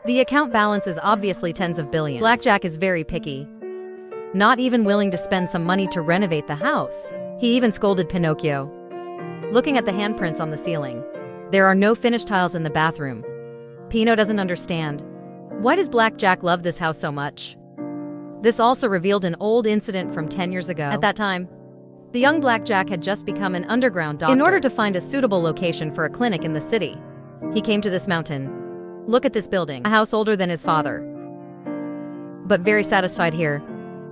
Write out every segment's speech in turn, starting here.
The account balance is obviously tens of billions. BlackJack is very picky, not even willing to spend some money to renovate the house. He even scolded Pinocchio. Looking at the handprints on the ceiling, there are no finished tiles in the bathroom. Pino doesn't understand. Why does BlackJack love this house so much? This also revealed an old incident from 10 years ago. At that time, the young BlackJack had just become an underground doctor. In order to find a suitable location for a clinic in the city, he came to this mountain. Look at this building, a house older than his father, but very satisfied here.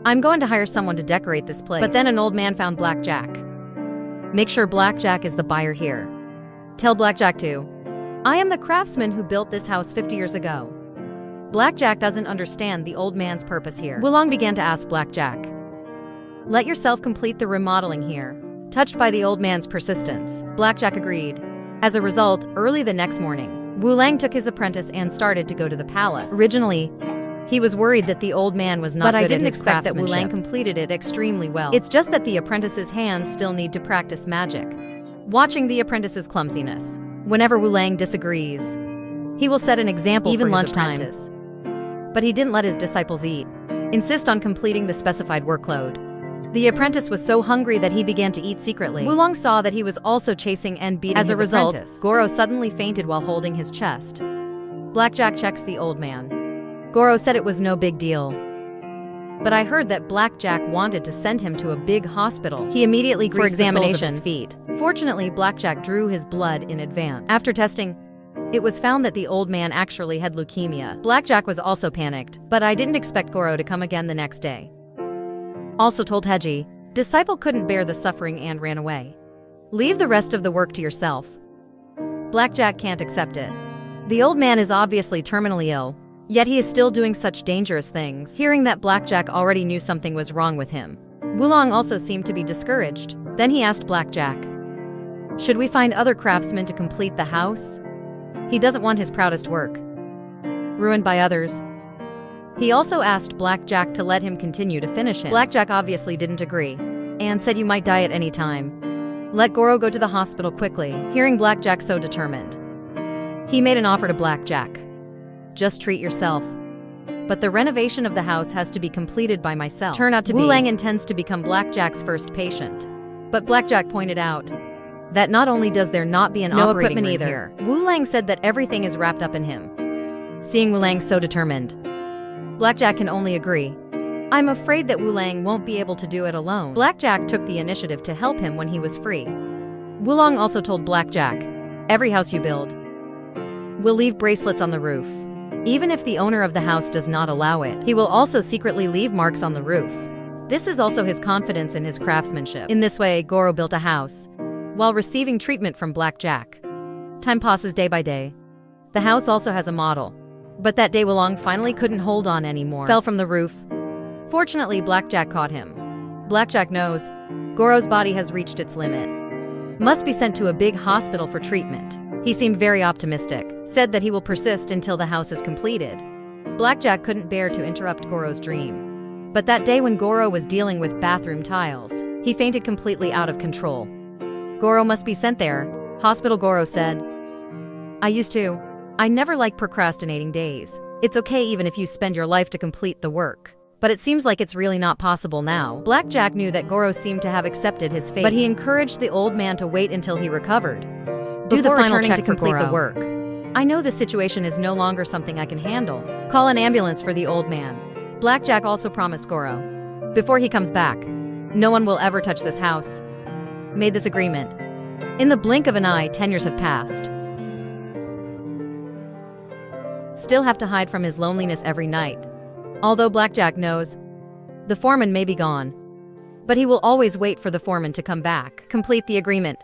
I'm going to hire someone to decorate this place. But then an old man found BlackJack. Make sure BlackJack is the buyer here. Tell BlackJack to. I am the craftsman who built this house 50 years ago. BlackJack doesn't understand the old man's purpose here. Wulong began to ask BlackJack, let yourself complete the remodeling here. Touched by the old man's persistence, BlackJack agreed. As a result, early the next morning, Wulong took his apprentice and started to go to the palace. Originally, he was worried that the old man was not good at his craftsmanship. But I didn't expect that Wulong completed it extremely well. It's just that the apprentice's hands still need to practice magic. Watching the apprentice's clumsiness, whenever Wulong disagrees, he will set an example even for his apprentice. But he didn't let his disciples eat. Insist on completing the specified workload. The apprentice was so hungry that he began to eat secretly. Wulong saw that he was also chasing and beating his apprentice. As a result, Goro suddenly fainted while holding his chest. BlackJack checks the old man. Goro said it was no big deal. But I heard that BlackJack wanted to send him to a big hospital. He immediately greased the soles of his feet. Fortunately, BlackJack drew his blood in advance. After testing, it was found that the old man actually had leukemia. BlackJack was also panicked, but I didn't expect Goro to come again the next day. Also told Heji, disciple couldn't bear the suffering and ran away. Leave the rest of the work to yourself. BlackJack can't accept it. The old man is obviously terminally ill, yet he is still doing such dangerous things. Hearing that BlackJack already knew something was wrong with him, Wulong also seemed to be discouraged. Then he asked BlackJack, should we find other craftsmen to complete the house? He doesn't want his proudest work ruined by others. He also asked BlackJack to let him continue to finish him. BlackJack obviously didn't agree, and said you might die at any time. Let Goro go to the hospital quickly. Hearing BlackJack so determined, he made an offer to BlackJack. Just treat yourself. But the renovation of the house has to be completed by myself. Turn out to be Wulong intends to become BlackJack's first patient. But BlackJack pointed out that not only does there not be an operating room either here, Wulong said that everything is wrapped up in him. Seeing Wulong so determined, BlackJack can only agree. I'm afraid that Wulong won't be able to do it alone. BlackJack took the initiative to help him when he was free. Wulong also told BlackJack, every house you build will leave bracelets on the roof. Even if the owner of the house does not allow it, he will also secretly leave marks on the roof. This is also his confidence in his craftsmanship. In this way, Goro built a house while receiving treatment from BlackJack. Time passes day by day. The house also has a model. But that day Wulong finally couldn't hold on anymore. Fell from the roof. Fortunately, BlackJack caught him. BlackJack knows Goro's body has reached its limit. Must be sent to a big hospital for treatment. He seemed very optimistic, said that he will persist until the house is completed. BlackJack couldn't bear to interrupt Goro's dream. But that day when Goro was dealing with bathroom tiles, he fainted completely out of control. Goro must be sent there. Hospital. Goro said, I never like procrastinating days. It's okay even if you spend your life to complete the work. But it seems like it's really not possible now. BlackJack knew that Goro seemed to have accepted his fate, but he encouraged the old man to wait until he recovered. Do the final check to complete the work. I know this situation is no longer something I can handle. Call an ambulance for the old man. BlackJack also promised Goro, before he comes back, no one will ever touch this house. Made this agreement. In the blink of an eye, 10 years have passed. Still have to hide from his loneliness every night. Although BlackJack knows the foreman may be gone, but he will always wait for the foreman to come back. Complete the agreement.